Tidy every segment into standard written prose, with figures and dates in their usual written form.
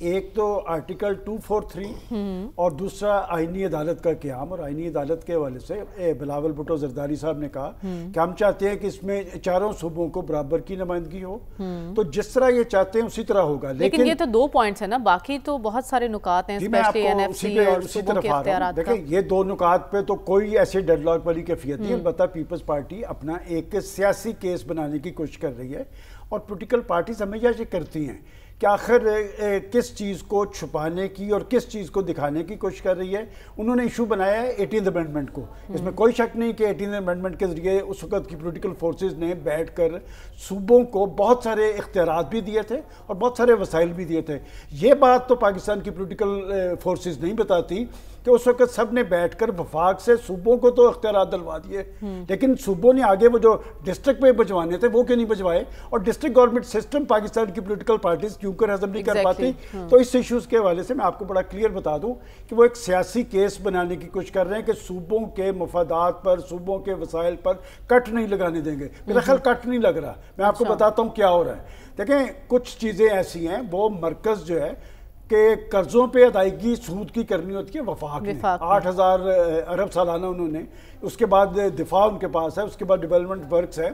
ایک تو آرٹیکل 243 اور دوسرا آئینی عدالت کا قیام. اور آئینی عدالت کے حوالے سے بلاول بھٹو زرداری صاحب نے کہا کہ ہم چاہتے ہیں کہ اس میں چاروں صوبوں کو برابر کی نمائندگی ہو, تو جس طرح یہ چاہتے ہیں اسی طرح ہوگا. لیکن یہ تو 2 پوائنٹس ہیں نا, باقی تو بہت سارے نکات ہیں, اسپیشلی این ایف سی اور صوبوں کے اختیارات کا. دیکھیں یہ 2 نکات پہ تو کوئی ایسے ڈیڈ لاک والی کیفیت نہیں. البتہ پیپلز پارٹی اپنا ایک سیاسی کیس بنانے کی کوشش کر رہی ہے, اور پولیٹیکل پارٹیز ہمیشہ یہ کرتی ہیں کہ آخر کس چیز کو چھپانے کی اور کس چیز کو دکھانے کی کوشش کر رہی ہے. انہوں نے ایشو بنایا ہے 18th امینڈمنٹ کو. اس میں کوئی شک نہیں کہ 18th امینڈمنٹ کے ذریعے اس وقت کی پولیٹیکل فورسز نے بیٹھ کر صوبوں کو بہت سارے اختیارات بھی دیے تھے اور بہت سارے وسائل بھی دیے تھے. یہ بات تو پاکستان کی پولیٹیکل فورسز نہیں بتاتی کہ اس وقت سب نے بیٹھ کر وفاق سے صوبوں کو تو اختیارات دلوا دیے, لیکن صوبوں نے آگے وہ جو ڈسٹرکٹ پہ بھجوانے تھے وہ کیوں نہیں بھجوائے, اور ڈسٹرکٹ گورنمنٹ سسٹم پاکستان کی پولیٹیکل پارٹیز کیوں کر ہضم نہیں کر پاتی. تو اس ایشوز کے حوالے سے میں آپ کو بڑا کلیئر بتا دوں کہ وہ ایک سیاسی کیس بنانے کی کوشش کر رہے ہیں کہ صوبوں کے مفادات پر, صوبوں کے وسائل پر کٹ نہیں لگانے دیں گے. میرا خیال کٹ نہیں لگ رہا. میں آپ کو بتاتا ہوں کیا ہو رہا ہے. دیکھیں کچھ چیزیں ایسی ہیں, وہ مرکز جو ہے کہ قرضوں پہ ادائیگی سود کی کرنی ہوتی ہے وفاق میں. 8,000 ارب سالانہ انہوں نے, اس کے بعد دفاع ان کے پاس ہے, اس کے بعد ڈیولپمنٹ ورکس ہے,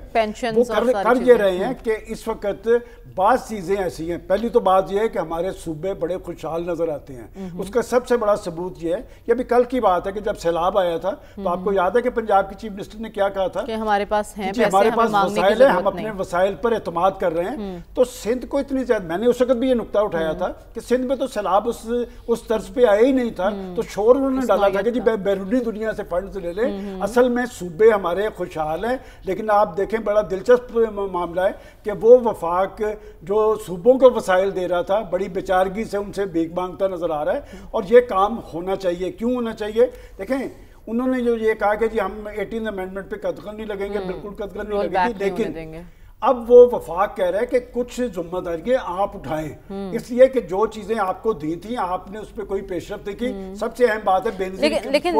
وہ کر یہ رہے ہیں کہ اس وقت بعض چیزیں ایسی ہیں. پہلی تو بات یہ ہے کہ ہمارے صوبے بڑے خوشحال نظر آتے ہیں. اس کا سب سے بڑا ثبوت یہ ہے, یہ بھی کل کی بات ہے کہ جب سیلاب آیا تھا تو آپ کو یاد ہے کہ پنجاب کی چیف منسٹر نے کیا کہا تھا کہ ہمارے پاس ہیں پیسے, ہمارے پاس وسائل ہیں, ہم اپنے وسائل پر اعتماد کر رہے ہیں. تو سندھ کو اتنی زیادہ, میں نے اس وقت بھی یہ نقطہ اٹھایا تھا کہ سندھ میں تو سیلاب اس طرز پہ آیا ہی نہیں تھا, تو شور انہوں نے ڈالا تھا کہ جی بیرونی دنیا سے فنڈز لے لیں. اصل میں صوبے ہمارے خوشحال ہیں, لیکن آپ دیکھیں بڑا دلچسپ معاملہ ہے کہ وہ وفاق جو صوبوں کو وسائل دے رہا تھا بڑی بیچارگی سے ان سے بھیک مانگتا نظر آ رہا ہے. اور یہ کام ہونا چاہیے. کیوں ہونا چاہیے؟ دیکھیں انہوں نے جو یہ کہا کہ جی ہم 18 امینڈمنٹ پہ قدغن نہیں لگیں گے, بالکل قدغن نہیں لگیں گے, لیکن اب وہ وفاق کہہ رہا ہے کہ کچھ ذمہ داریاں آپ اٹھائیں, اس لیے کہ جو چیزیں آپ کو دی تھیں آپ نے اس پہ کوئی پیش رفت کی. سب سے اہم بات ہے بینظیر لیکن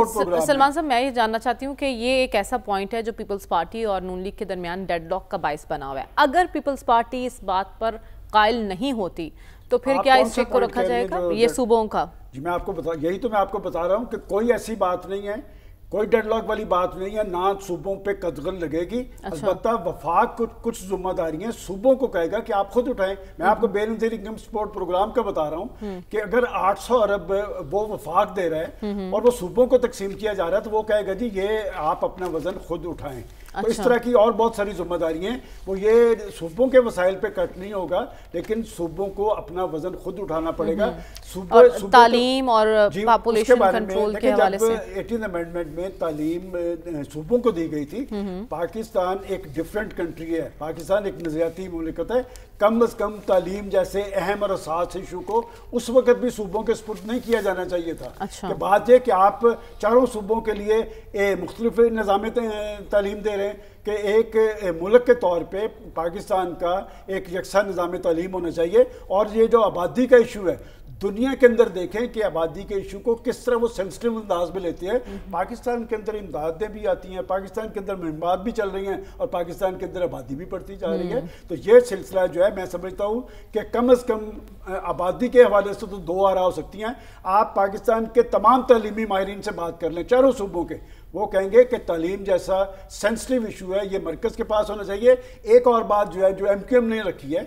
سلمان صاحب میں یہ جاننا چاہتی ہوں کہ یہ ایک ایسا پوائنٹ ہے جو پیپلز پارٹی اور نون لیگ کے درمیان ڈیڈ لاک کا باعث بنا ہوا ہے. اگر پیپلز پارٹی اس بات پر قائل نہیں ہوتی تو پھر کیا اس چیک کو رکھا جائے گا یہ صوبوں کا؟ جی میں آپ کو یہی تو میں آپ کو بتا رہا ہوں کہ کوئی ایسی بات نہیں ہے, کوئی ڈیڈ لاک والی بات نہیں ہے, نہ صوبوں پہ قدغن لگے گی. البتہ وفاق کچھ ذمہ داریاں صوبوں کو کہے گا کہ آپ خود اٹھائیں. میں آپ کو بے نظیر انکم سپورٹ پروگرام کا بتا رہا ہوں کہ اگر 800 ارب وہ وفاق دے رہا ہے اور وہ صوبوں کو تقسیم کیا جا رہا ہے تو وہ کہے گا جی یہ آپ اپنا وزن خود اٹھائیں. تو اس طرح کی اور بہت ساری ذمہ داریاں ہیں. وہ یہ صوبوں کے وسائل پہ کٹ نہیں ہوگا, لیکن صوبوں کو اپنا وزن خود اٹھانا پڑے گا. تعلیم اور پاپولیشن کنٹرول کے حوالے سے 18 امینڈمنٹ میں تعلیم صوبوں کو دی گئی تھی. پاکستان ایک ڈیفرنٹ کنٹری ہے, پاکستان ایک نظریاتی مملکت ہے. کم از کم تعلیم جیسے اہم اور حساس ایشو کو اس وقت بھی صوبوں کے سپرد نہیں کیا جانا چاہیے تھا. کہ بات یہ کہ آپ چاروں صوبوں کے لیے مختلف نظام تعلیم دے رہے ہیں کہ ایک ملک کے طور پہ پاکستان کا ایک یکساں نظام تعلیم ہونا چاہیے. اور یہ جو آبادی کا ایشو ہے, دنیا کے اندر دیکھیں کہ آبادی کے ایشو کو کس طرح وہ سینسٹیو انداز میں لیتی ہے. پاکستان کے اندر امدادیں بھی آتی ہیں, پاکستان کے اندر مہمات بھی چل رہی ہیں, اور پاکستان کے اندر آبادی بھی بڑھتی جا رہی ہے. تو یہ سلسلہ جو ہے میں سمجھتا ہوں کہ کم از کم آبادی کے حوالے سے تو 2 آراء ہو سکتی ہیں. آپ پاکستان کے تمام تعلیمی ماہرین سے بات کر لیں چاروں صوبوں کے, وہ کہیں گے کہ تعلیم جیسا سینسٹیو ایشو ہے یہ مرکز کے پاس ہونا چاہیے. ایک اور بات جو ہے جو MQM نے رکھی ہے,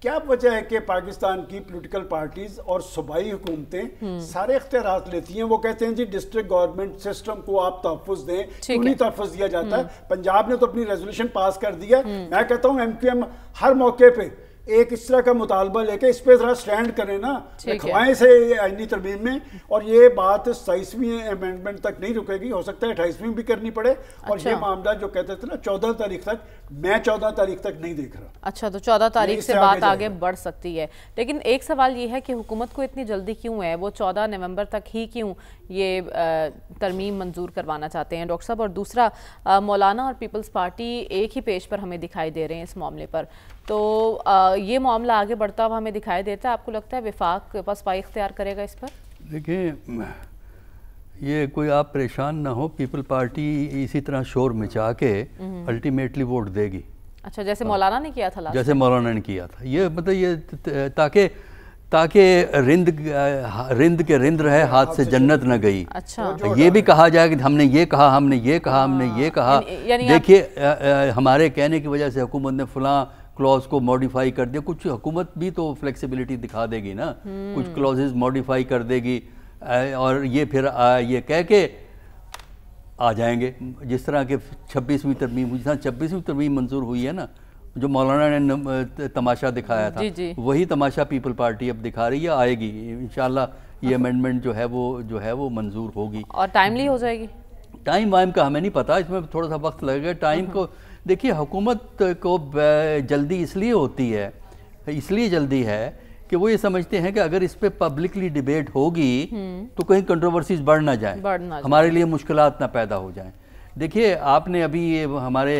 کیا وجہ ہے کہ پاکستان کی پولیٹیکل پارٹیز اور صوبائی حکومتیں سارے اختیارات لیتی ہیں؟ وہ کہتے ہیں جی ڈسٹرکٹ گورنمنٹ سسٹم کو آپ تحفظ دیں, کیوں نہیں تحفظ دیا جاتا ہے؟ پنجاب نے تو اپنی ریزولوشن پاس کر دیا. میں کہتا ہوں MQM ہر موقع پہ ایک اس طرح کا مطالبہ لے کے اس پہ ذرا سٹینڈ کریں نا, کھوائیں سے آئینی ترمیم میں. اور یہ بات 27ویں امینڈمنٹ تک نہیں رکے گی, ہو سکتا ہے 28ویں بھی کرنی پڑے. اور یہ معاملہ جو کہتے تھے نا 14 تاریخ تک, میں 14 تاریخ تک نہیں دیکھ رہا. اچھا, تو 14 تاریخ سے بات آگے بڑھ سکتی ہے. لیکن ایک سوال یہ ہے کہ حکومت کو اتنی جلدی کیوں ہے, وہ 14 نومبر تک ہی کیوں یہ ترمیم منظور کروانا چاہتے ہیں ڈاکٹر صاحب؟ اور دوسرا, مولانا اور پیپلز پارٹی ایک ہی پیج پر ہمیں دکھائی دے رہے ہیں اس معاملے پر, تو یہ معاملہ آگے بڑھتا ہوا ہمیں دکھائی دیتا ہے. آپ کو لگتا ہے وفاق پسپائی اختیار کرے گا اس پر؟ دیکھیں یہ کوئی آپ پریشان نہ ہو, پیپل پارٹی اسی طرح شور مچا کے الٹیمیٹلی ووٹ دے گی. اچھا, جیسے مولانا نے کیا تھا, جیسے مولانا نے کیا تھا. یہ مطلب یہ تاکہ تاکہ رند کے رند رہے ہاتھ سے جنت نہ گئی. اچھا یہ بھی کہا جائے کہ ہم نے یہ کہا، ہم نے یہ کہا، ہم نے یہ کہا. دیکھیے ہمارے کہنے کی وجہ سے حکومت نے فلاں کلوز کو موڈیفائی کر دیا. کچھ حکومت بھی تو فلیکسیبلٹی دکھا دے گی نا، کچھ کلوزز موڈیفائی کر دے گی اور یہ پھر یہ کہہ کے آ جائیں گے. جس طرح کہ 26ویں ترمیم، جس طرح 26ویں ترمیم منظور ہوئی ہے نا، جو مولانا نے تماشا دکھایا تھا، وہی تماشا پیپل پارٹی اب دکھا رہی ہے. آئے گی انشاءاللہ یہ امینڈمنٹ جو ہے وہ منظور ہوگی. اور ٹائملی ہو جائے گی؟ ٹائم وائم کا ہمیں نہیں پتا، اس میں تھوڑا سا وقت لگے گا. ٹائم کو دیکھیے، حکومت کو جلدی اس لیے ہوتی ہے، اس لیے جلدی ہے کہ وہ یہ سمجھتے ہیں کہ اگر اس پہ پبلکلی ڈیبیٹ ہوگی تو کہیں کنٹروورسیز بڑھ نہ جائیں، ہمارے لیے مشکلات نہ پیدا ہو جائیں. دیکھیے آپ نے ابھی ہمارے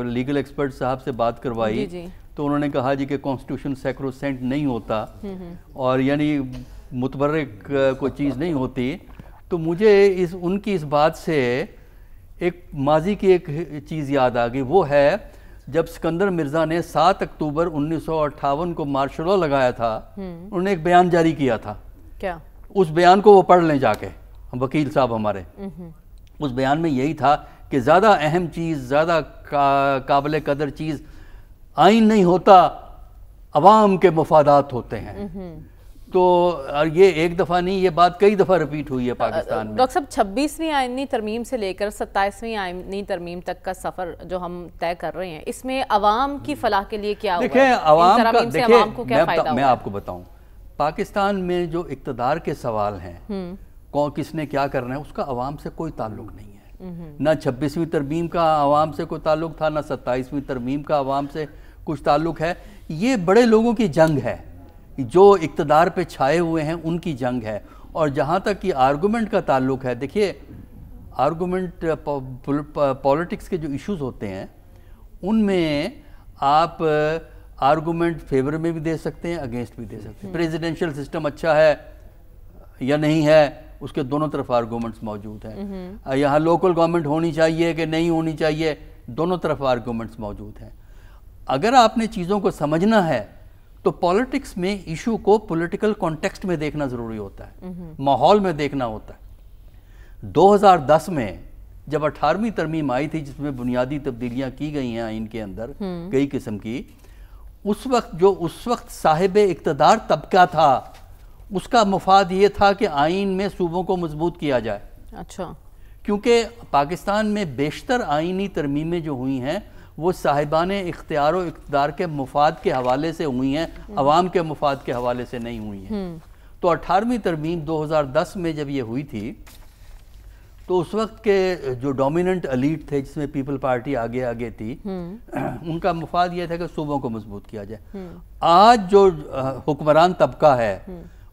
لیگل ایکسپرٹ صاحب سے بات کروائی تو انہوں نے کہا جی کہ کانسٹیٹیوشن سیکروسینٹ نہیں ہوتا اور یعنی متبرک کوئی چیز نہیں ہوتی. تو مجھے ان کی اس بات سے ایک ماضی کی ایک چیز یاد آ گئی. وہ ہے جب سکندر مرزا نے 7 اکتوبر 1958 کو مارشل لاء لگایا تھا، انہوں نے ایک بیان جاری کیا تھا. کیا؟ اس بیان کو وہ پڑھ لیں جا کے، وکیل صاحب ہمارے. اس بیان میں یہی تھا کہ زیادہ اہم چیز، زیادہ قابل قدر چیز آئین نہیں ہوتا، عوام کے مفادات ہوتے ہیں. تو یہ ایک دفعہ نہیں، یہ بات کئی دفعہ ریپیٹ ہوئی ہے پاکستان میں. ڈاکٹر صاحب 26ویں آئینی ترمیم سے لے کر 27ویں آئینی ترمیم تک کا سفر جو ہم طے کر رہے ہیں، اس میں عوام کی فلاح کے لیے کیا ہوا ہے؟ دیکھیں عوام کا، دیکھیں میں آپ کو بتاؤں، پاکستان میں جو اقتدار کے سوال ہیں، کس نے کیا کرنا ہے، اس کا عوام سے کوئی تعلق نہیں ہے. نہ 26ویں ترمیم کا عوام سے کوئی تعلق تھا، نہ 27ویں ترمیم کا عوام سے کچھ تعلق ہے. یہ بڑے لوگوں کی جنگ ہے، جو اقتدار پہ چھائے ہوئے ہیں ان کی جنگ ہے. اور جہاں تک کہ آرگومنٹ کا تعلق ہے، دیکھیے آرگومنٹ پولیٹکس کے جو ایشوز ہوتے ہیں ان میں آپ آرگومنٹ فیور میں بھی دے سکتے ہیں، اگینسٹ بھی دے سکتے ہیں. پریزیڈنشل سسٹم اچھا ہے یا نہیں ہے، اس کے دونوں طرف آرگومنٹس موجود ہیں. یہاں لوکل گورنمنٹ ہونی چاہیے کہ نہیں ہونی چاہیے، دونوں طرف آرگومنٹس موجود ہیں. اگر آپ نے چیزوں کو سمجھنا ہے تو پولیٹکس میں ایشو کو پولیٹیکل کانٹیکسٹ میں دیکھنا ضروری ہوتا ہے، ماحول میں دیکھنا ہوتا ہے. 2010 میں جب 18ویں ترمیم آئی تھی، جس میں بنیادی تبدیلیاں کی گئی ہیں آئین کے اندر کئی قسم کی، اس وقت صاحب اقتدار طبقہ تھا، اس کا مفاد یہ تھا کہ آئین میں صوبوں کو مضبوط کیا جائے. اچھا. کیونکہ پاکستان میں بیشتر آئینی ترمیمیں جو ہوئی ہیں وہ صاحبان اختیار و اقتدار کے مفاد کے حوالے سے ہوئی ہیں، عوام کے مفاد کے حوالے سے نہیں ہوئی ہیں. تو 18ویں ترمیم 2010 میں جب یہ ہوئی تھی تو اس وقت کے جو ڈومیننٹ ایلیٹ تھے، جس میں پیپل پارٹی آگے تھی، ان کا مفاد یہ تھا کہ صوبوں کو مضبوط کیا جائے. آج جو حکمران طبقہ ہے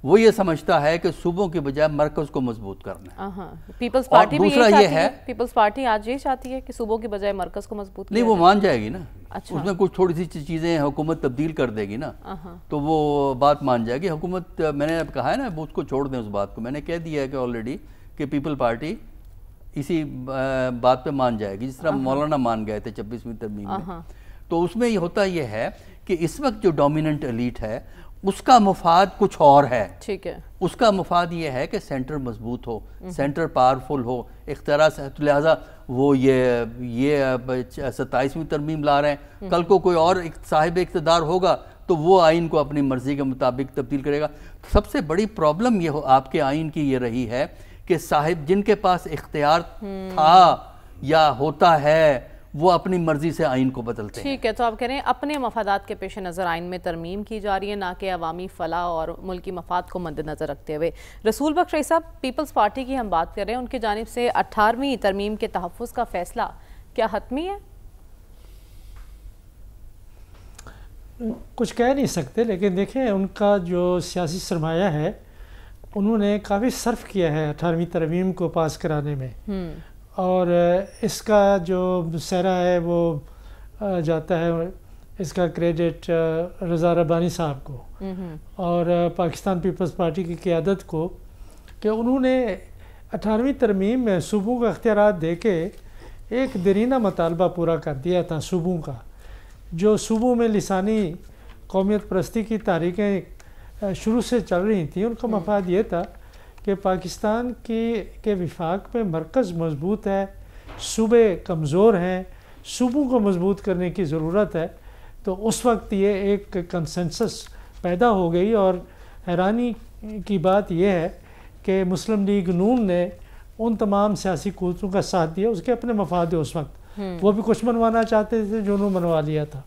وہ یہ سمجھتا ہے کہ صوبوں کے بجائے مرکز کو مضبوط کرنا ہے. پیپلز پارٹی بھی یہ چاہتی ہے، پیپلز پارٹی آج یہ چاہتی ہے کہ صوبوں کے بجائے مرکز کو مضبوط نہیں، وہ مان جائے گی نا. اس میں کچھ تھوڑی سی چیزیں حکومت تبدیل کر دے گی نا، تو وہ بات مان جائے گی. حکومت، میں نے کہا ہے نا، اس کو چھوڑ دیں، اس بات کو میں نے کہہ دیا ہے کہ آلریڈی کہ پیپل پارٹی اسی بات پہ مان جائے گی، جس طرح مولانا مان گئے تھے 26ویں ترمیم میں. تو اس میں یہ ہوتا یہ ہے کہ اس وقت جو ڈومیننٹ ایلیٹ ہے اس کا مفاد کچھ اور ہے. ٹھیک ہے. اس کا مفاد یہ ہے کہ سینٹر مضبوط ہو، سینٹر پاورفل ہو، اختیارات سے. لہٰذا وہ یہ 27ویں ترمیم لا رہے ہیں. کل کو کوئی اور صاحب اقتدار ہوگا تو وہ آئین کو اپنی مرضی کے مطابق تبدیل کرے گا. سب سے بڑی پرابلم یہ آپ کے آئین کی یہ رہی ہے کہ صاحب جن کے پاس اختیار تھا یا ہوتا ہے وہ اپنی مرضی سے آئین کو بدلتے ہیں. ٹھیک ہے. تو آپ کہہ رہے ہیں اپنے مفادات کے پیش نظر آئین میں ترمیم کی جا رہی ہے، نہ کہ عوامی فلاح اور ملکی مفاد کو مد نظر رکھتے ہوئے. رسول بخش رئی صاحب، پیپلز پارٹی کی ہم بات کر رہے ہیں، ان کی جانب سے 18ویں ترمیم کے تحفظ کا فیصلہ کیا حتمی ہے؟ کچھ کہہ نہیں سکتے، لیکن دیکھیں ان کا جو سیاسی سرمایہ ہے انہوں نے کافی صرف کیا ہے 18ویں ترمیم کو پاس کرانے میں، اور اس کا جو سہرا ہے وہ جاتا ہے، اس کا کریڈٹ رضا ربانی صاحب کو اور پاکستان پیپلز پارٹی کی قیادت کو، کہ انہوں نے 18ویں ترمیم میں صوبوں کا اختیارات دے کے ایک دیرینہ مطالبہ پورا کر دیا تھا صوبوں کا. جو صوبوں میں لسانی قومیت پرستی کی تحریکیں شروع سے چل رہی تھیں، ان کا مفاد یہ تھا کہ پاکستان کے وفاق میں مرکز مضبوط ہے، صوبے کمزور ہیں، صوبوں کو مضبوط کرنے کی ضرورت ہے. تو اس وقت یہ ایک کنسنسس پیدا ہو گئی، اور حیرانی کی بات یہ ہے کہ مسلم لیگ نون نے ان تمام سیاسی قوتوں کا ساتھ دیا. اس کے اپنے مفاد ہے اس وقت، وہ بھی کچھ منوانا چاہتے تھے جو انہوں نے منوا لیا تھا.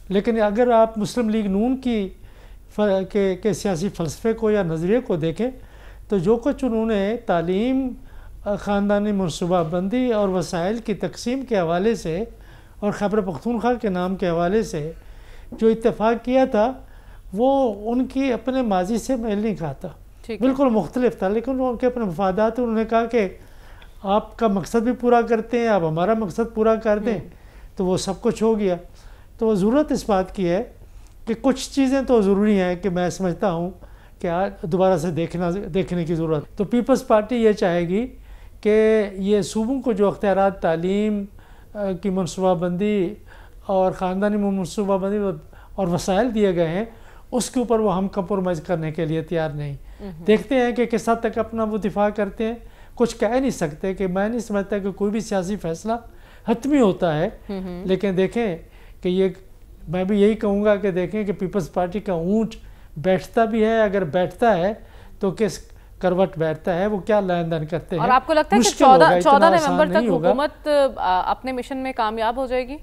لیکن اگر آپ مسلم لیگ نون کے سیاسی فلسفے کو یا نظریے کو دیکھیں تو جو کچھ انہوں نے تعلیم، خاندانی منصوبہ بندی اور وسائل کی تقسیم کے حوالے سے اور خیبر پختونخوا کے نام کے حوالے سے جو اتفاق کیا تھا وہ ان کی اپنے ماضی سے میل نہیں کھاتا، بالکل مختلف تھا. لیکن ان کے اپنے مفادات، انہوں نے کہا کہ آپ کا مقصد بھی پورا کرتے ہیں، آپ ہمارا مقصد پورا کر دیں، تو وہ سب کچھ ہو گیا. تو ضرورت اس بات کی ہے کہ کچھ چیزیں تو ضروری ہیں کہ میں سمجھتا ہوں کہ دوبارہ سے دیکھنے کی ضرورت. تو پیپلز پارٹی یہ چاہے گی کہ یہ صوبوں کو جو اختیارات تعلیم کی منصوبہ بندی اور خاندانی منصوبہ بندی اور وسائل دیے گئے ہیں، اس کے اوپر وہ ہم کمپرومائز کرنے کے لیے تیار نہیں. دیکھتے ہیں کہ کس حد تک اپنا وہ دفاع کرتے ہیں. کچھ کہہ نہیں سکتے، کہ میں نہیں سمجھتا کہ کوئی بھی سیاسی فیصلہ حتمی ہوتا ہے. لیکن دیکھیں کہ یہ، میں بھی یہی کہوں گا کہ دیکھیں کہ پیپلز پارٹی کا اونٹ بیٹھتا بھی ہے، اگر بیٹھتا ہے تو کس کروٹ بیٹھتا ہے، وہ کیا لین دین کرتے ہیں. اور آپ کو لگتا ہے کہ 14 نومبر تک حکومت اپنے مشن میں کامیاب ہو جائے گی؟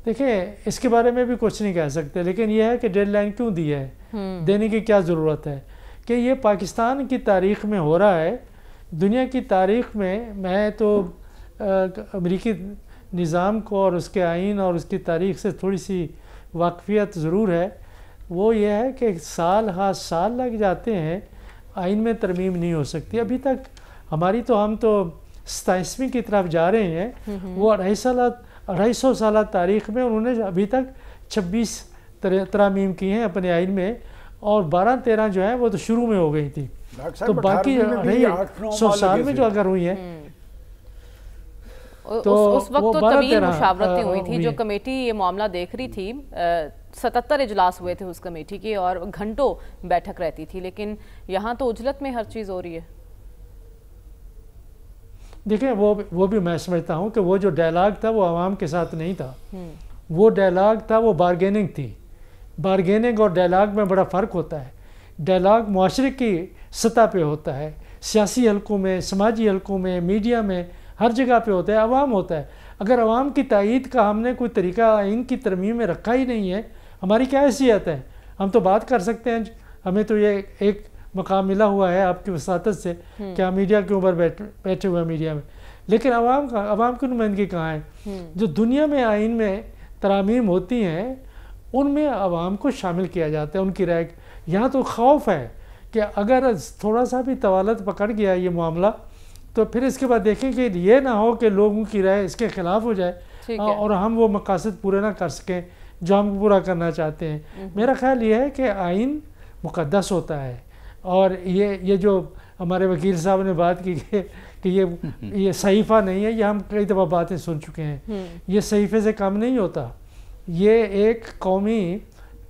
دیکھیں اس کے بارے میں بھی کچھ نہیں کہہ سکتے، لیکن یہ ہے کہ ڈیڈ لائن کیوں دی ہے، دینے کی کیا ضرورت ہے. کہ یہ پاکستان کی تاریخ میں ہو رہا ہے، دنیا کی تاریخ میں تو امریکی نظام کو اور اس کے آئین اور اس کی تاریخ سے تھوڑی سی واقفیت ضرور ہے. وہ یہ ہے کہ سال لگ جاتے ہیں، آئین میں ترمیم نہیں ہو سکتی. ابھی تک ہماری تو، ہم تو 27ویں کی طرف جا رہے ہیں. وہ 250 سالہ تاریخ میں انہوں نے ابھی تک 26 ترامیم کی ہیں اپنے آئین میں، اور 12-13 جو ہیں وہ تو شروع میں ہو گئی تھی. تو باقی 100 سال میں جو اگر ہوئی ہیں تو اس وقت تو طویل مشاورتیں ہوئی تھی. جو کمیٹی یہ معاملہ دیکھ رہی تھی، 77 اجلاس ہوئے تھے اس کمیٹی کے، اور گھنٹوں بیٹھک رہتی تھی. لیکن یہاں تو اجلت میں ہر چیز ہو رہی ہے. دیکھیں وہ بھی میں سمجھتا ہوں کہ وہ جو ڈائلاگ تھا وہ عوام کے ساتھ نہیں تھا. وہ ڈائلاگ تھا، وہ بارگیننگ تھی. بارگیننگ اور ڈائلاگ میں بڑا فرق ہوتا ہے. ڈائلاگ معاشرے کی سطح پہ ہوتا ہے، سیاسی حلقوں میں، سماجی حلقوں میں، میڈیا میں، ہر جگہ پہ ہوتا ہے، عوام ہوتا ہے. اگر عوام کی تائید کا ہم نے کوئی طریقہ آئین کی ترمیم میں رکھا ہی نہیں ہے، ہماری کیا حیثیت ہے؟ ہم تو بات کر سکتے ہیں، ہمیں تو یہ ایک مقام ملا ہوا ہے آپ کی وساطت سے کہ ہم میڈیا کے اوپر بیٹھے ہوئے ہیں میڈیا میں. لیکن عوام کی نمائندگی کہاں ہے؟ جو دنیا میں آئین میں ترامیم ہوتی ہیں ان میں عوام کو شامل کیا جاتا ہے، ان کی رائے. یہاں تو خوف ہے کہ اگر تھوڑا سا بھی طوالت پکڑ گیا یہ معاملہ تو پھر اس کے بعد دیکھیں کہ یہ نہ ہو کہ لوگوں کی رائے اس کے خلاف ہو جائے اور ہم وہ مقاصد پورے نہ کر سکیں جو ہم پورا کرنا چاہتے ہیں. میرا خیال یہ ہے کہ آئین مقدس ہوتا ہے، اور یہ جو ہمارے وکیل صاحب نے بات کی کہ یہ صحیفہ نہیں ہے، یہ ہم کئی دفعہ باتیں سن چکے ہیں. یہ صحیفے سے کام نہیں ہوتا، یہ ایک قومی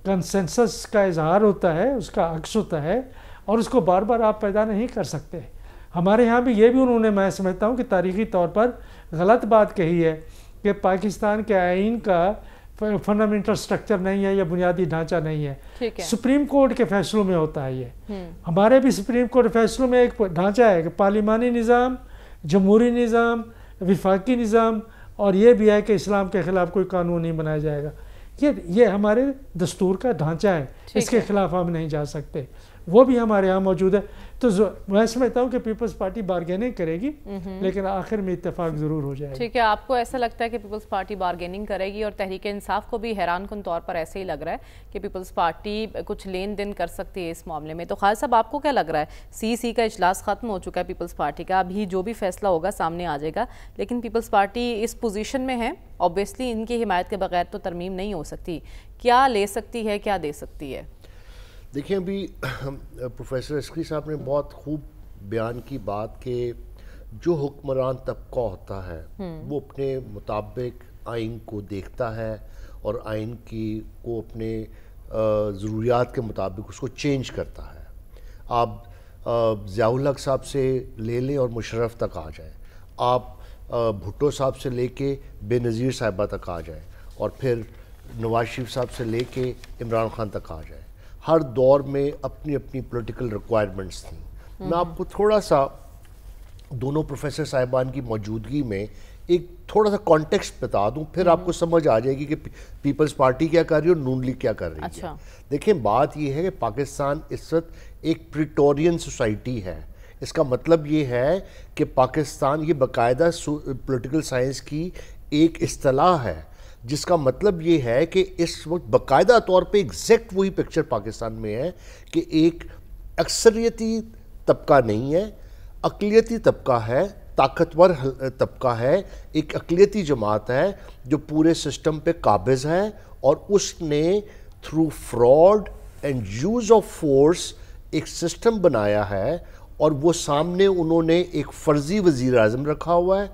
کنسنسس کا اظہار ہوتا ہے، اس کا عکس ہوتا ہے، اور اس کو بار بار آپ پیدا نہیں کر سکتے. ہمارے ہاں بھی یہ بھی انہوں نے، میں سمجھتا ہوں کہ تاریخی طور پر غلط بات کہی ہے کہ پاکستان کے آئین کا فنڈامنٹل سٹرکچر نہیں ہے یا بنیادی ڈھانچہ نہیں ہے. سپریم کورٹ کے فیصلوں میں ہوتا ہے یہ. ہمارے بھی سپریم کورٹ فیصلوں میں ایک ڈھانچہ ہے کہ پارلیمانی نظام، جمہوری نظام، وفاقی نظام، اور یہ بھی ہے کہ اسلام کے خلاف کوئی قانون نہیں بنایا جائے گا. یہ ہمارے دستور کا ڈھانچہ ہے، اس کے خلاف ہم نہیں جا سکتے. وہ بھی ہمارے ہاں موجود ہے. تو میں سمجھتا ہوں کہ پیپلز پارٹی بارگیننگ کرے گی لیکن آخر میں اتفاق ضرور ہو جائے گا. ٹھیک ہے، آپ کو ایسا لگتا ہے کہ پیپلز پارٹی بارگیننگ کرے گی، اور تحریک انصاف کو بھی حیران کن طور پر ایسے ہی لگ رہا ہے کہ پیپلز پارٹی کچھ لین دین کر سکتی ہے اس معاملے میں. تو خالد صاحب آپ کو کیا لگ رہا ہے؟ سی کا اجلاس ختم ہو چکا ہے پیپلز پارٹی کا، ابھی جو بھی فیصلہ ہوگا سامنے آ جائے گا، لیکن پیپلز پارٹی اس پوزیشن میں ہے، اوبویسلی ان کی حمایت کے بغیر تو ترمیم نہیں ہو سکتی. کیا لے سکتی ہے، کیا دے سکتی ہے؟ دیکھیں ابھی پروفیسر عسکری صاحب نے بہت خوب بیان کی بات کہ جو حکمران طبقہ ہوتا ہے وہ اپنے مطابق آئین کو دیکھتا ہے اور آئین کو اپنے ضروریات کے مطابق اس کو چینج کرتا ہے. آپ ضیاء الحق صاحب سے لے لیں اور مشرف تک آ جائیں, آپ بھٹو صاحب سے لے کے بے نظیر صاحبہ تک آ جائیں, اور پھر نواز شریف صاحب سے لے کے عمران خان تک آ جائیں. ہر دور میں اپنی اپنی پولیٹیکل ریکوائرمنٹس تھیں. میں آپ کو تھوڑا سا دونوں پروفیسر صاحبان کی موجودگی میں ایک تھوڑا سا کانٹیکسٹ بتا دوں, پھر آپ کو سمجھ آ جائے گی کہ پیپلز پارٹی کیا کر رہی ہے اور نون لیگ کیا کر رہی ہے. دیکھیں, بات یہ ہے کہ پاکستان اس وقت ایک پریٹورین سوسائٹی ہے. اس کا مطلب یہ ہے کہ پاکستان, یہ باقاعدہ پولیٹیکل سائنس کی ایک اصطلاح ہے, جس کا مطلب یہ ہے کہ اس وقت باقاعدہ طور پہ ایگزیکٹ وہی پکچر پاکستان میں ہے کہ ایک اکثریتی طبقہ نہیں ہے, اقلیتی طبقہ ہے, طاقتور طبقہ ہے, ایک اقلیتی جماعت ہے جو پورے سسٹم پہ قابض ہے, اور اس نے through fraud and use of force ایک سسٹم بنایا ہے, اور وہ سامنے انہوں نے ایک فرضی وزیر اعظم رکھا ہوا ہے.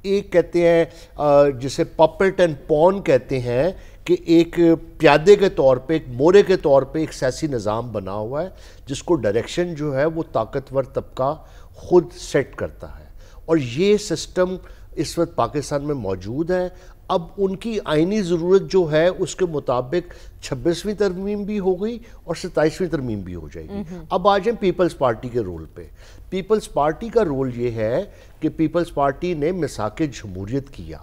ایک کہتے ہیں جسے پپٹ اینڈ پون کہتے ہیں, کہ ایک پیادے کے طور پہ, ایک مورے کے طور پہ ایک سیاسی نظام بنا ہوا ہے جس کو ڈائریکشن جو ہے وہ طاقتور طبقہ خود سیٹ کرتا ہے, اور یہ سسٹم اس وقت پاکستان میں موجود ہے. اب ان کی آئینی ضرورت جو ہے اس کے مطابق 26ویں ترمیم بھی ہو گئی اور 27ویں ترمیم بھی ہو جائے گی. اب آ جائیں پیپلز پارٹی کے رول پہ. پیپلز پارٹی کا رول یہ ہے کہ پیپلز پارٹی نے میثاق جمہوریت کیا.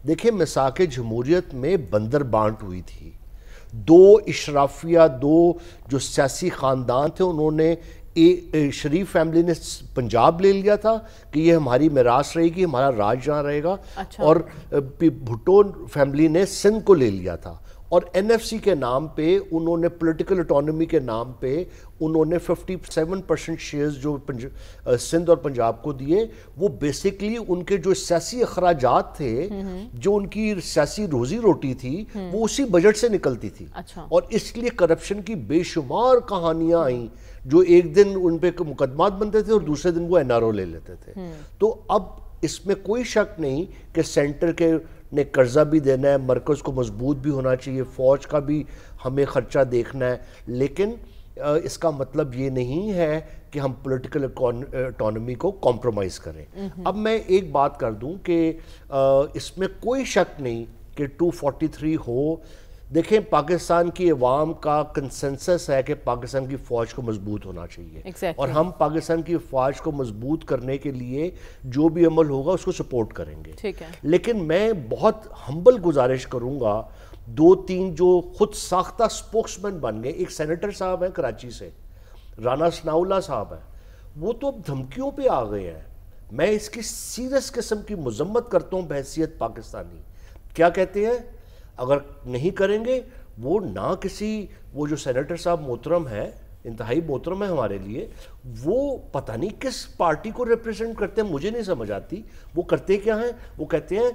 دیکھیں, میثاق جمہوریت میں بندر بانٹ ہوئی تھی. دو اشرافیہ, دو جو سیاسی خاندان تھے, انہوں نے شریف فیملی نے پنجاب لے لیا تھا کہ یہ ہماری میراث رہے گی, ہمارا راج جہاں رہے گا, اور بھٹو فیملی نے سندھ کو لے لیا تھا, اور این ایف سی کے نام پہ انہوں نے, پولیٹیکل اٹانومی کے نام پہ انہوں نے 57% شیئرز جو سندھ اور پنجاب کو دیے. وہ بیسیکلی ان کے جو سیاسی اخراجات تھے, جو ان کی سیاسی روزی روٹی تھی, وہ اسی بجٹ سے نکلتی تھی. اور اس لیے کرپشن کی بے شمار کہانیاں آئیں, جو ایک دن ان پہ مقدمات بنتے تھے اور دوسرے دن وہ این آر او لے لیتے تھے. تو اب اس میں کوئی شک نہیں کہ سینٹر کے نے قرضہ بھی دینا ہے, مرکز کو مضبوط بھی ہونا چاہیے, فوج کا بھی ہمیں خرچہ دیکھنا ہے, لیکن اس کا مطلب یہ نہیں ہے کہ ہم پولیٹیکل اٹانومی کو کمپرومائز کریں. اب میں ایک بات کر دوں کہ اس میں کوئی شک نہیں کہ 243 ہو. دیکھیں, پاکستان کی عوام کا کنسنسس ہے کہ پاکستان کی فوج کو مضبوط ہونا چاہیے, اور ہم پاکستان کی فوج کو مضبوط کرنے کے لیے جو بھی عمل ہوگا اس کو سپورٹ کریں گے. لیکن میں بہت ہمبل گزارش کروں گا, 2-3 جو خود ساختہ سپوکس مین بن گئے. ایک سینیٹر صاحب ہیں کراچی سے, رانا ثناء اللہ صاحب ہیں, وہ تو اب دھمکیوں پہ آ گئے ہیں. میں اس کی سیریس قسم کی مذمت کرتا ہوں بحیثیت پاکستانی. کیا کہتے ہیں, اگر نہیں کریں گے وہ نہ کسی, وہ جو سینیٹر صاحب محترم ہے, انتہائی محترم ہے ہمارے لیے, وہ پتہ نہیں کس پارٹی کو ریپریزنٹ کرتے ہیں, مجھے نہیں سمجھ آتی. وہ کرتے کیا ہیں, وہ کہتے ہیں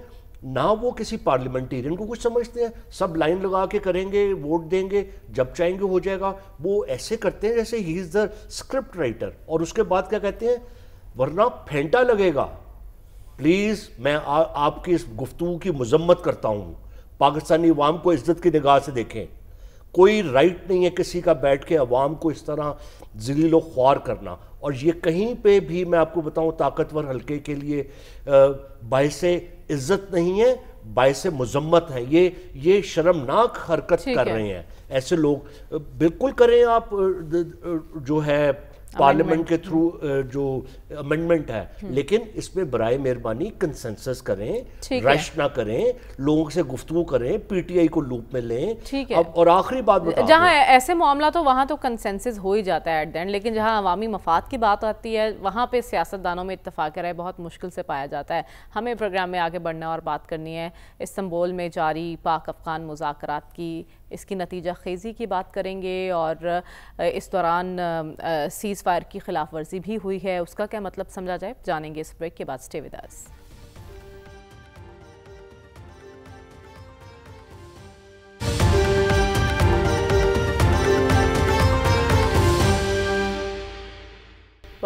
نہ وہ کسی پارلیمنٹیرین کو کچھ سمجھتے ہیں, سب لائن لگا کے کریں گے, ووٹ دیں گے, جب چاہیں گے ہو جائے گا. وہ ایسے کرتے ہیں جیسے ہی از دا اسکرپٹ رائٹر. اور اس کے بعد کیا کہتے ہیں, ورنہ پھینٹا لگے گا. پلیز میں آپ کی اس گفتگو کی مذمت کرتا ہوں, پاکستانی عوام کو عزت کی نگاہ سے دیکھیں. کوئی رائٹ نہیں ہے کسی کا بیٹھ کے عوام کو اس طرح ذلیل و خوار کرنا. اور یہ کہیں پہ بھی میں آپ کو بتاؤں طاقتور حلقے کے لیے باعث عزت نہیں ہے, باعث مذمت ہے. یہ شرمناک حرکت کر رہے ہیں ایسے لوگ. بالکل کریں آپ جو ہے پارلیمنٹ کے تھرو جو امینڈمنٹ ہے, لیکن اس میں برائے مہربانی کنسنسس کریں, رش نہ کریں, لوگوں سے گفتگو کریں, پی ٹی آئی کو لوپ میں لیں. اور آخری بات بتا دیں, جہاں ایسے معاملہ تو وہاں تو کنسنسس ہو ہی جاتا ہے ایٹ دی اینڈ, لیکن جہاں عوامی مفاد کی بات آتی ہے وہاں پہ سیاستدانوں میں اتفاق رائے بہت مشکل سے پایا جاتا ہے. ہمیں پروگرام میں آگے بڑھنا اور بات کرنی ہے استنبول میں جاری پاک افغان مذاکرات کی, اس کی نتیجہ خیزی کی بات کریں گے, اور اس دوران سیز فائر کی خلاف ورزی بھی ہوئی ہے, اس کا کیا مطلب سمجھا جائے, جانیں گے اس بریک کے بعد. Stay with us.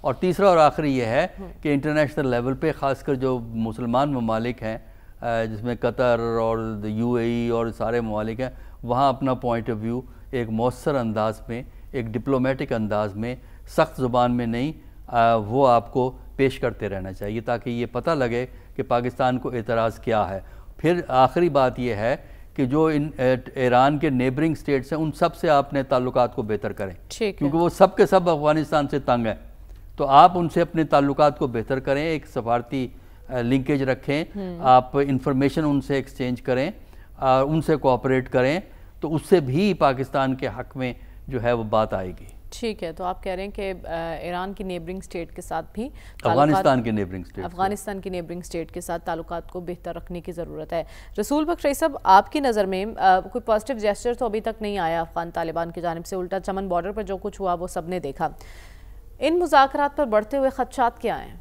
اور تیسرا اور آخری یہ ہے کہ انٹرنیشنل لیول پہ خاص کر جو مسلمان ممالک ہیں جس میں قطر اور UAE اور سارے ممالک ہیں، وہاں اپنا پوائنٹ آف ویو ایک مؤثر انداز میں، ایک ڈپلومیٹک انداز میں، سخت زبان میں نہیں، وہ آپ کو پیش کرتے رہنا چاہیے تاکہ یہ پتہ لگے کہ پاکستان کو اعتراض کیا ہے۔ پھر آخری بات یہ ہے کہ جو ایران کے نیبرنگ سٹیٹس ہیں ان سب سے آپ نے تعلقات کو بہتر کریں، کیونکہ وہ سب کے سب افغانستان سے تنگ ہیں، تو آپ ان سے اپنے تعلقات کو بہتر کریں، ایک سفارتی لنکیج رکھیں، آپ انفارمیشن ان سے ایکسچینج کریں، ان سے کوآپریٹ کریں، تو اس سے بھی پاکستان کے حق میں جو ہے وہ بات آئے گی۔ ٹھیک ہے، تو آپ کہہ رہے ہیں کہ ایران کی نیبرنگ سٹیٹ کے ساتھ بھی افغانستان کی نیبرنگ سٹیٹ کے ساتھ تعلقات کو بہتر رکھنے کی ضرورت ہے۔ رسول بخش رئی صاحب، آپ کی نظر میں کوئی پازیٹیو جیسچر تو ابھی تک نہیں آیا افغان طالبان کی جانب سے، الٹا چمن بارڈر پر جو کچھ ہوا وہ سب نے دیکھا، ان مذاکرات پر بڑھتے ہوئے خدشات کیا ہیں؟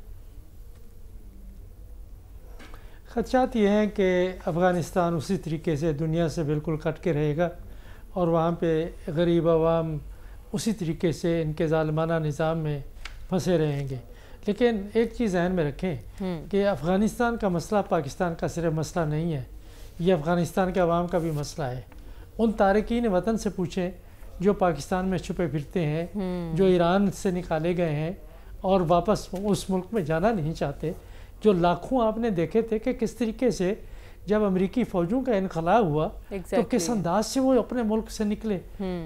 خدشات یہ ہیں کہ افغانستان اسی طریقے سے دنیا سے بالکل کٹ کے رہے گا اور وہاں پہ غریب عوام اسی طریقے سے ان کے ظالمانہ نظام میں پھنسے رہیں گے۔ لیکن ایک چیز ذہن میں رکھیں کہ افغانستان کا مسئلہ پاکستان کا صرف مسئلہ نہیں ہے، یہ افغانستان کے عوام کا بھی مسئلہ ہے۔ ان تارکین وطن سے پوچھیں جو پاکستان میں چھپے پھرتے ہیں، جو ایران سے نکالے گئے ہیں اور واپس اس ملک میں جانا نہیں چاہتے، جو لاکھوں آپ نے دیکھے تھے کہ کس طریقے سے جب امریکی فوجوں کا انخلا ہوا تو کس انداز سے وہ اپنے ملک سے نکلے،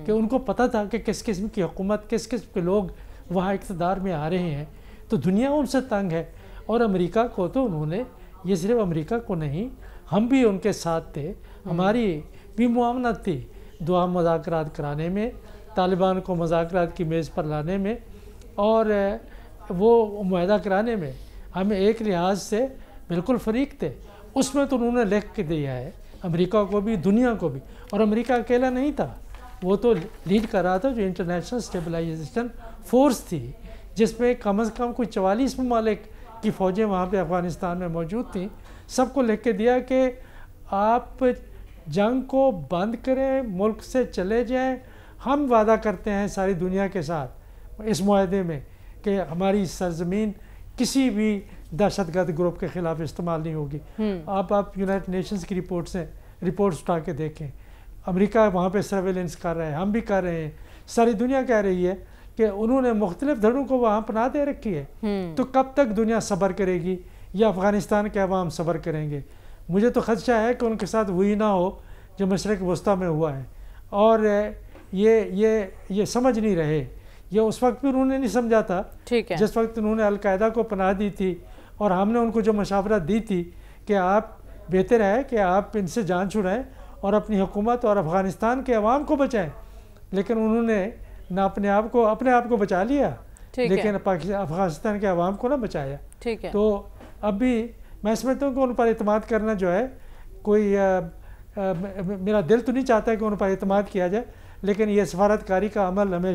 کہ ان کو پتہ تھا کہ کس قسم کی حکومت، کس قسم کے لوگ وہاں اقتدار میں آ رہے ہیں، تو دنیا ان سے تنگ ہے۔ اور امریکہ کو تو انہوں نے، یہ صرف امریکہ کو نہیں، ہم بھی ان کے ساتھ تھے، ہماری بھی معاونت تھی دعا مذاکرات کرانے میں، طالبان کو مذاکرات کی میز پر لانے میں، اور وہ معاہدہ کرانے میں ہم ایک لحاظ سے بالکل فریق تھے۔ اس میں تو انہوں نے لکھ کے دیا ہے امریکہ کو بھی، دنیا کو بھی، اور امریکہ اکیلا نہیں تھا، وہ تو لیڈ کر رہا تھا جو انٹرنیشنل اسٹیبلائزیشن فورس تھی، جس میں کم از کم کوئی 44 ممالک کی فوجیں وہاں پہ افغانستان میں موجود تھیں۔ سب کو لکھ کے دیا کہ آپ جنگ کو بند کریں، ملک سے چلے جائیں، ہم وعدہ کرتے ہیں ساری دنیا کے ساتھ اس معاہدے میں کہ ہماری سرزمین کسی بھی دہشت گرد گروپ کے خلاف استعمال نہیں ہوگی۔ آپ یونائٹڈ نیشنز کی رپورٹس اٹھا کے دیکھیں، امریکہ وہاں پہ سرویلنس کر رہا ہے، ہم بھی کر رہے ہیں، ساری دنیا کہہ رہی ہے کہ انہوں نے مختلف دھڑوں کو وہاں پناہ دے رکھی ہے، تو کب تک دنیا صبر کرے گی یا افغانستان کے عوام صبر کریں گے؟ مجھے تو خدشہ ہے کہ ان کے ساتھ وہی نہ ہو جو مشرق وسطیٰ میں ہوا ہے، اور یہ سمجھ نہیں رہے۔ یہ اس وقت بھی انہوں نے نہیں سمجھا تھا جس وقت انہوں نے القاعدہ کو پناہ دی تھی، اور ہم نے ان کو جو مشاورت دی تھی کہ آپ بہتر ہے کہ آپ ان سے جان چھڑائیں اور اپنی حکومت اور افغانستان کے عوام کو بچائیں، لیکن انہوں نے نہ اپنے آپ کو بچا لیا، لیکن افغانستان کے عوام کو نہ بچایا۔ تو اب بھی میں سمجھتا ہوں کہ ان پر اعتماد کرنا جو ہے، کوئی میرا دل تو نہیں چاہتا کہ ان پر اعتماد کیا جائے، لیکن یہ سفارتکاری کا عمل ہمیں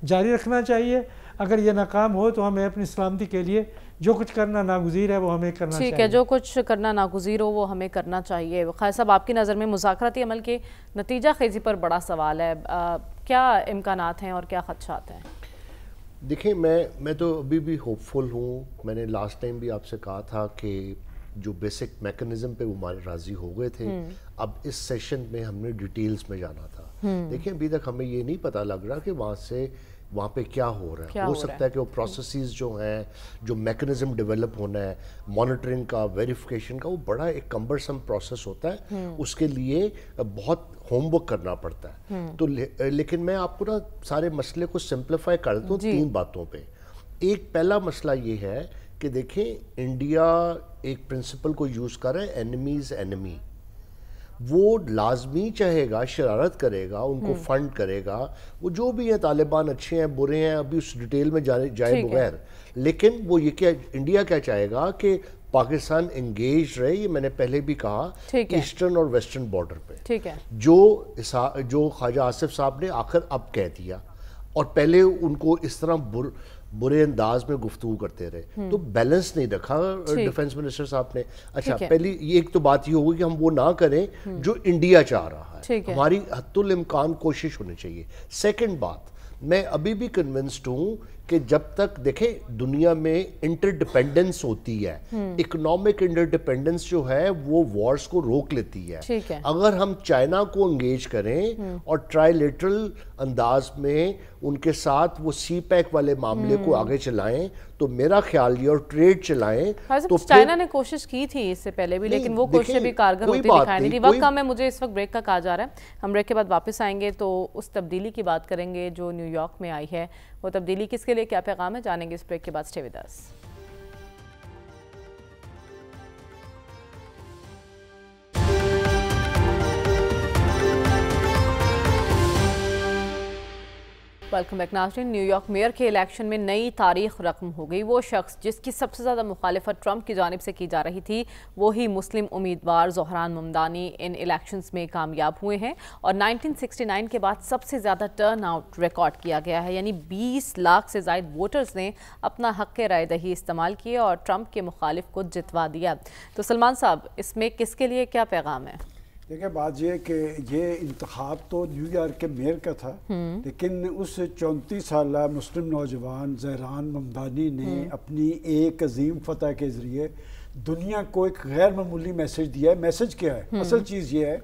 جاری رکھنا چاہیے۔ اگر یہ ناکام ہو تو ہمیں اپنی سلامتی کے لیے جو کچھ کرنا ناگزیر ہے وہ ہمیں کرنا چاہیے۔ ٹھیک ہے، جو کچھ کرنا ناگزیر ہو وہ ہمیں کرنا چاہیے۔ خیر صاحب، آپ کی نظر میں مذاکراتی عمل کے نتیجہ خیزی پر بڑا سوال ہے، کیا امکانات ہیں اور کیا خدشات ہیں؟ دیکھیں، میں تو ابھی بھی ہوپ فل ہوں۔ میں نے لاسٹ ٹائم بھی آپ سے کہا تھا کہ جو بیسک میکنزم پہ وہ ہمارے راضی ہو گئے تھے، اب اس سیشن میں ہم نے ڈیٹیلز میں جانا تھا۔ دیکھیں، ابھی تک ہمیں یہ نہیں پتہ لگ رہا کہ وہاں پہ کیا ہو رہا ہے۔ ہو سکتا ہے کہ وہ پروسیسز جو ہیں، جو میکنزم ڈیولپ ہونا ہے مانیٹرنگ کا، ویریفیکیشن کا، وہ بڑا ایک کمبرسم پروسیس ہوتا ہے، اس کے لیے بہت ہوم ورک کرنا پڑتا ہے۔ تو لیکن میں آپ کو نا سارے مسئلے کو سمپلیفائی کر دیتا ہوں 3 باتوں پہ۔ ایک پہلا مسئلہ یہ ہے کہ دیکھیں، انڈیا ایک پرنسپل کو یوز کر رہا ہے، اینیمیز اینیمی۔ وہ لازمی چاہے گا، شرارت کرے گا، ان کو فنڈ کرے گا، وہ جو بھی ہیں، طالبان اچھے ہیں برے ہیں، ابھی اس ڈیٹیل میں جائے بغیر، لیکن وہ یہ کہ انڈیا کیا چاہے گا کہ پاکستان انگیج رہے۔ یہ میں نے پہلے بھی کہا، ایسٹرن اور ویسٹرن بارڈر پہ جو خواجہ آصف صاحب نے آخر اب کہہ دیا، اور پہلے ان کو اس طرح برے انداز میں گفتگو کرتے رہے، تو بیلنس نہیں رکھا ڈیفنس منسٹر صاحب نے۔ اچھا، پہلی ایک تو بات یہ ہوگی کہ ہم وہ نہ کریں جو انڈیا چاہ رہا ہے، ہماری حتی الامکان کوشش ہونی چاہیے۔ سیکنڈ بات، میں ابھی بھی کنونسڈ ہوں کہ جب تک دیکھیں دنیا میں انٹر ڈیپینڈنس ہوتی ہے، اکنامک انٹر ڈیپینڈنس جو ہے وہ وارز کو روک لیتی ہے۔ اگر ہم چائنا کو انگیج کریں اور ٹرائی لیٹرل انداز میں ان کے ساتھ وہ سی پیک والے معاملے کو آگے چلائیں تو میرا خیال یہ، اور ٹریڈ چلائیں تو چائنا نے کوشش کی تھی اس سے پہلے بھی، لیکن وہ کوششیں بھی کارگر ہوتی دکھائی نہیں دی۔ وقت کم ہے، مجھے اس وقت بریک کا کہا جا رہا ہے، ہم بریک کے بعد واپس آئیں گے تو اس تبدیلی کی بات کریں گے جو نیو یارک میں آئی ہے۔ وہ تبدیلی کس کے لیے، کیا پیغام ہے، جانیں گے اس بریک کے بعد۔ Stay with us. Welcome back ناظرین۔ نیو یارک میئر کے الیکشن میں نئی تاریخ رقم ہو گئی۔ وہ شخص جس کی سب سے زیادہ مخالفت ٹرمپ کی جانب سے کی جا رہی تھی، وہی مسلم امیدوار زہران ممدانی ان الیکشنز میں کامیاب ہوئے ہیں اور 1969 کے بعد سب سے زیادہ ٹرن آؤٹ ریکارڈ کیا گیا ہے، یعنی 20 لاکھ سے زائد ووٹرز نے اپنا حق رائے دہی استعمال کیا اور ٹرمپ کے مخالف کو جتوا دیا۔ تو سلمان صاحب، اس میں کس کے لیے کیا پیغام ہے؟ دیکھیں بات یہ کہ یہ انتخاب تو نیو یارک کے میئر کا تھا، لیکن اس 34 سالہ مسلم نوجوان زہران ممدانی نے اپنی ایک عظیم فتح کے ذریعے دنیا کو ایک غیر معمولی میسج دیا ہے۔ میسج کیا ہے؟ اصل چیز یہ ہے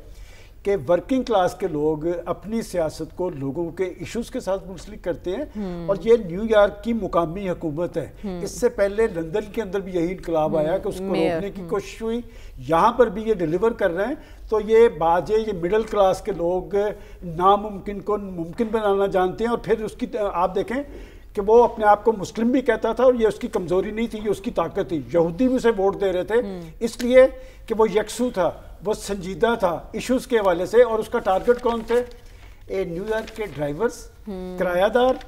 کہ ورکنگ کلاس کے لوگ اپنی سیاست کو لوگوں کے ایشوز کے ساتھ منسلک کرتے ہیں، اور یہ نیو یارک کی مقامی حکومت ہے۔ اس سے پہلے لندن کے اندر بھی یہی انقلاب آیا کہ اس کو روکنے کی کوشش ہوئی، یہاں پر بھی یہ ڈیلیور کر رہے ہیں۔ تو یہ بات ہے، یہ مڈل کلاس کے لوگ ناممکن کو ممکن بنانا جانتے ہیں، اور پھر اس کی آپ دیکھیں کہ وہ اپنے آپ کو مسلم بھی کہتا تھا، اور یہ اس کی کمزوری نہیں تھی، یہ اس کی طاقت تھی۔ یہودی بھی اسے ووٹ دے رہے تھے اس لیے کہ وہ یکسو تھا، وہ سنجیدہ تھا ایشوز کے حوالے سے، اور اس کا ٹارگٹ کون تھے؟ نیو یارک کے ڈرائیورز، کرایہ دار،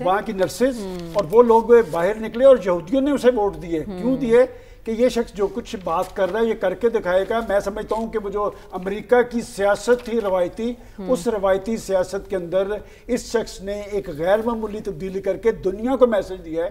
وہاں کی نرسز، اور وہ لوگ باہر نکلے اور یہودیوں نے اسے ووٹ دیے۔ کیوں دیے؟ کہ یہ شخص جو کچھ بات کر رہا ہے یہ کر کے دکھائے گا۔ میں سمجھتا ہوں کہ وہ جو امریکہ کی سیاست تھی روایتی، اس روایتی سیاست کے اندر اس شخص نے ایک غیر معمولی تبدیلی کر کے دنیا کو میسج دیا ہے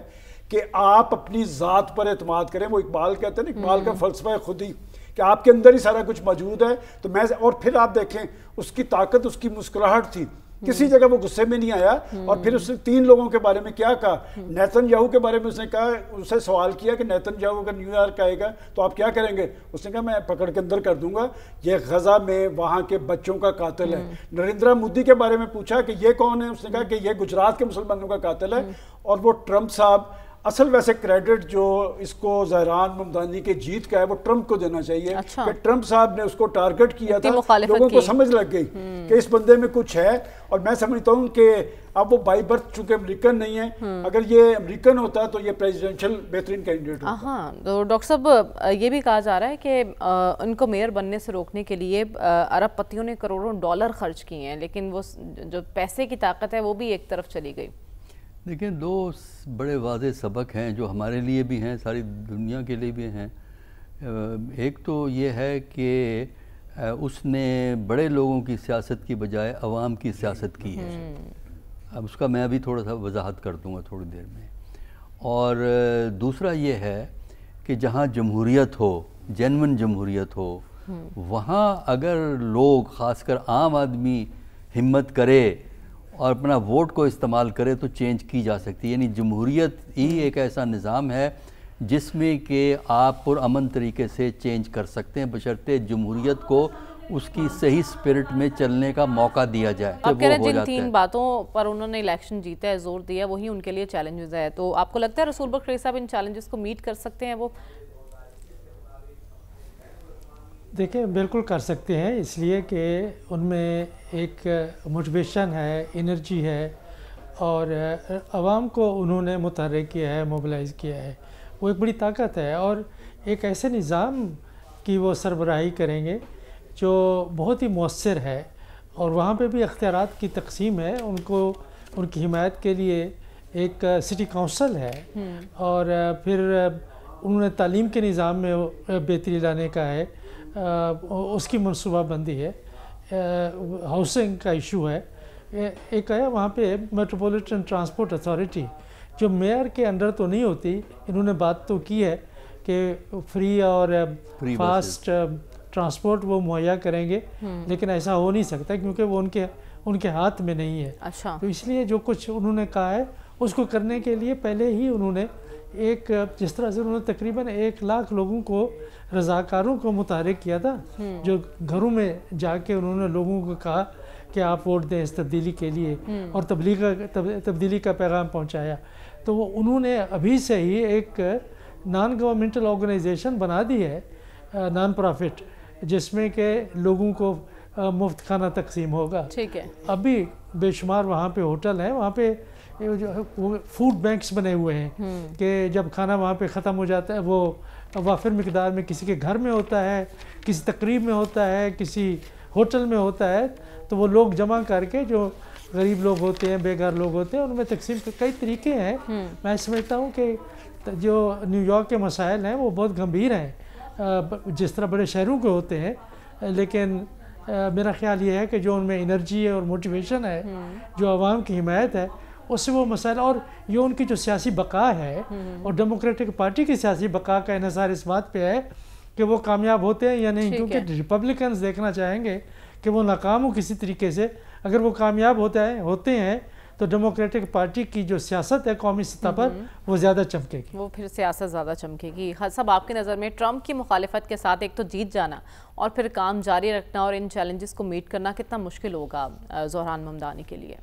کہ آپ اپنی ذات پر اعتماد کریں۔ وہ اقبال کہتے ہیں نا، اقبال کا فلسفہ خودی، کہ آپ کے اندر ہی سارا کچھ موجود ہے۔ تو میں اور پھر آپ دیکھیں اس کی طاقت، اس کی مسکراہٹ تھی، کسی جگہ وہ غصے میں نہیں آیا۔ اور پھر اس نے 3 لوگوں کے بارے میں کیا کہا؟ نیتن یاہو کے بارے میں اس نے کہا، اسے سوال کیا کہ نیتن یاہو اگر نیو یارک آئے گا تو آپ کیا کریں گے؟ اس نے کہا میں پکڑ کے اندر کر دوں گا، یہ غزہ میں وہاں کے بچوں کا قاتل ہے۔ نریندرا مودی کے بارے میں پوچھا کہ یہ کون ہے؟ اس نے کہا کہ یہ گجرات کے مسلمانوں کا قاتل ہے۔ اور وہ ٹرمپ صاحب، اصل ویسے کریڈٹ جو اس کو زہران ممدانی کے جیت کا ہے وہ ٹرمپ کو دینا چاہیے، کہ ٹرمپ صاحب نے اس کو ٹارگٹ کیا تھا، لوگوں کو سمجھ لگ گئی کہ اس بندے میں کچھ ہے۔ اور میں سمجھتا ہوں کہ اب وہ بائی برتھ چونکہ امریکن نہیں ہے، اگر یہ امریکن ہوتا تو یہ پریزیڈنشل بہترین کینڈیڈیٹ ہوتا۔ ہاں، تو ڈاکٹر صاحب یہ بھی کہا جا رہا ہے کہ ان کو میئر بننے سے روکنے کے لیے عرب پتیوں نے کروڑوں ڈالر خرچ کیے ہیں، لیکن وہ جو پیسے کی طاقت ہے وہ بھی ایک طرف چلی گئی۔ لیکن 2 بڑے واضح سبق ہیں جو ہمارے لیے بھی ہیں، ساری دنیا کے لیے بھی ہیں۔ ایک تو یہ ہے کہ اس نے بڑے لوگوں کی سیاست کی بجائے عوام کی سیاست کی ہے۔ اب اس کا میں ابھی تھوڑا سا وضاحت کر دوں گا تھوڑی دیر میں۔ اور دوسرا یہ ہے کہ جہاں جمہوریت ہو، جینون جمہوریت ہو، وہاں اگر لوگ، خاص کر عام آدمی ہمت کرے اور اپنا ووٹ کو استعمال کرے تو چینج کی جا سکتی ہے۔ یعنی جمہوریت ہی ایک ایسا نظام ہے جس میں کہ آپ پرامن طریقے سے چینج کر سکتے ہیں، بشرطے جمہوریت کو اس کی صحیح سپرٹ میں چلنے کا موقع دیا جائے۔ آپ کہہ رہے ہیں جن 3 باتوں پر انہوں نے الیکشن جیتا ہے، زور دیا، وہی ان کے لیے چیلنجز ہے۔ تو آپ کو لگتا ہے رسول بخری صاحب ان چیلنجز کو میٹ کر سکتے ہیں؟ وہ دیکھیں بالکل کر سکتے ہیں، اس لیے کہ ان میں ایک موٹیویشن ہے، انرجی ہے، اور عوام کو انہوں نے متحرک کیا ہے، موبلائز کیا ہے۔ وہ ایک بڑی طاقت ہے، اور ایک ایسے نظام کی وہ سربراہی کریں گے جو بہت ہی مؤثر ہے، اور وہاں پہ بھی اختیارات کی تقسیم ہے۔ ان کو ان کی حمایت کے لیے ایک سٹی کونسل ہے، اور پھر انہوں نے تعلیم کے نظام میں بہتری لانے کا ہے، اس کی منصوبہ بندی ہے، ہاؤسنگ کا ایشو ہے۔ ایک ہے وہاں پہ میٹروپولیٹن ٹرانسپورٹ اتھارٹی جو میئر کے انڈر تو نہیں ہوتی، انہوں نے بات تو کی ہے کہ فری اور فاسٹ ٹرانسپورٹ وہ مہیا کریں گے، لیکن ایسا ہو نہیں سکتا کیونکہ وہ ان کے ہاتھ میں نہیں ہے۔ تو اس لیے جو کچھ انہوں نے کہا ہے اس کو کرنے کے لیے پہلے ہی انہوں نے ایک جس طرح سے انہوں نے تقریباً 1 لاکھ لوگوں کو رضاکاروں کو متحرک کیا تھا جو گھروں میں جا کے انہوں نے لوگوں کو کہا کہ آپ ووٹ دیں اس تبدیلی کے لیے اور تبدیلی کا پیغام پہنچایا. تو وہ انہوں نے ابھی سے ہی ایک نان گورنمنٹل آرگنائزیشن بنا دی ہے نان پرافٹ جس میں کہ لوگوں کو مفت کھانا تقسیم ہوگا. ٹھیک ہے. ابھی بے شمار وہاں پہ ہوٹل ہیں, وہاں پہ فوڈ بینکس بنے ہوئے ہیں کہ جب کھانا وہاں پہ ختم ہو جاتا ہے وہ وافر مقدار میں کسی کے گھر میں ہوتا ہے, کسی تقریب میں ہوتا ہے, کسی ہوٹل میں ہوتا ہے, تو وہ لوگ جمع کر کے جو غریب لوگ ہوتے ہیں, بے گھر لوگ ہوتے ہیں, ان میں تقسیم کے کئی طریقے ہیں. میں سمجھتا ہوں کہ جو نیو یارک کے مسائل ہیں وہ بہت گمبھیر ہیں جس طرح بڑے شہروں کے ہوتے ہیں, لیکن میرا خیال یہ ہے کہ جو ان میں انرجی ہے اور موٹیویشن ہے, جو عوام کی حمایت ہے, اس سے وہ مسائل اور یہ ان کی جو سیاسی بقا ہے اور ڈیموکریٹک پارٹی کی سیاسی بقا کا انحصار اس بات پہ ہے کہ وہ کامیاب ہوتے ہیں یا نہیں, کیونکہ ریپبلکنز دیکھنا چاہیں گے کہ وہ ناکام ہو کسی طریقے سے. اگر وہ کامیاب ہوتے ہیں تو ڈیموکریٹک پارٹی کی جو سیاست ہے قومی سطح پر وہ زیادہ چمکے گی, وہ پھر سیاست زیادہ چمکے گی. خالد صاحب, آپ کی نظر میں ٹرمپ کی مخالفت کے ساتھ ایک تو جیت جانا اور پھر کام جاری رکھنا اور ان چیلنجز کو میٹ کرنا کتنا مشکل ہوگا زہران ممدانی کے لیے؟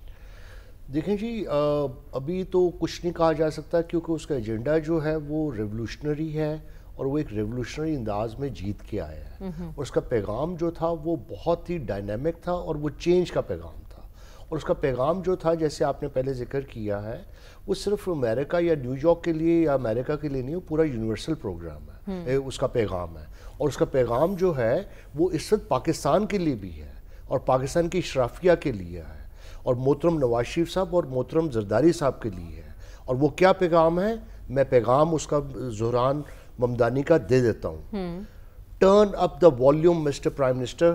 دیکھیں جی, ابھی تو کچھ نہیں کہا جا سکتا کیونکہ اس کا ایجنڈا جو ہے وہ ریولوشنری ہے اور وہ ایک ریولوشنری انداز میں جیت کے آیا ہے, اور اس کا پیغام جو تھا وہ بہت ہی ڈائنامک تھا اور وہ چینج کا پیغام تھا. اور اس کا پیغام جو تھا, جیسے آپ نے پہلے ذکر کیا ہے, وہ صرف امریکہ یا نیو یارک کے لیے یا امریکہ کے لیے نہیں, وہ پورا یونیورسل پروگرام ہے, اس کا پیغام ہے. اور اس کا پیغام جو ہے وہ اس وقت پاکستان کے لیے بھی ہے اور پاکستان کی اشرافیہ کے لیے ہے اور محترم نواز شریف صاحب اور محترم زرداری صاحب کے لیے ہے. اور وہ کیا پیغام ہے, میں پیغام اس کا زہران ممدانی کا دے دیتا ہوں. Turn up the volume mister prime minister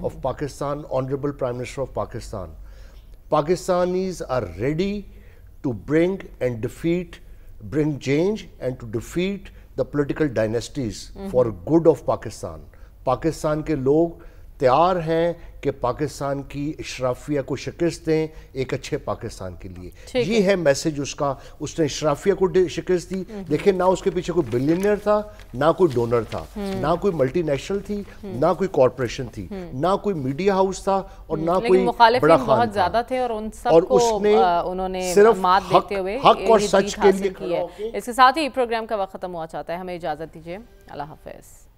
of Pakistan, honourable prime minister of Pakistan. Pakistanis are ready to bring change and to defeat the political dynasties for good of Pakistan. Pakistan کے لوگ تیار ہیں کہ پاکستان کی اشرافیہ کو شکست دیں ایک اچھے پاکستان کے لیے. یہ ہے میسج اس کا. اس نے اشرافیہ کو شکست دی. دیکھیں, نہ اس کے پیچھے کوئی بلینئر تھا, نہ کوئی ڈونر تھا, نہ کوئی ملٹی نیشنل تھی, نہ کوئی کارپوریشن تھی, نہ کوئی میڈیا ہاؤس تھا, اور نہ کوئی بڑا خان بہت زیادہ تھے, اور ان سب کو انہوں نے مات دیتے ہوئے حق اور سچ کے لیے. اس کے ساتھ ہی پروگرام کا وقت ختم ہوا چاہتا ہے. ہمیں اجازت دیجیے. اللہ حافظ.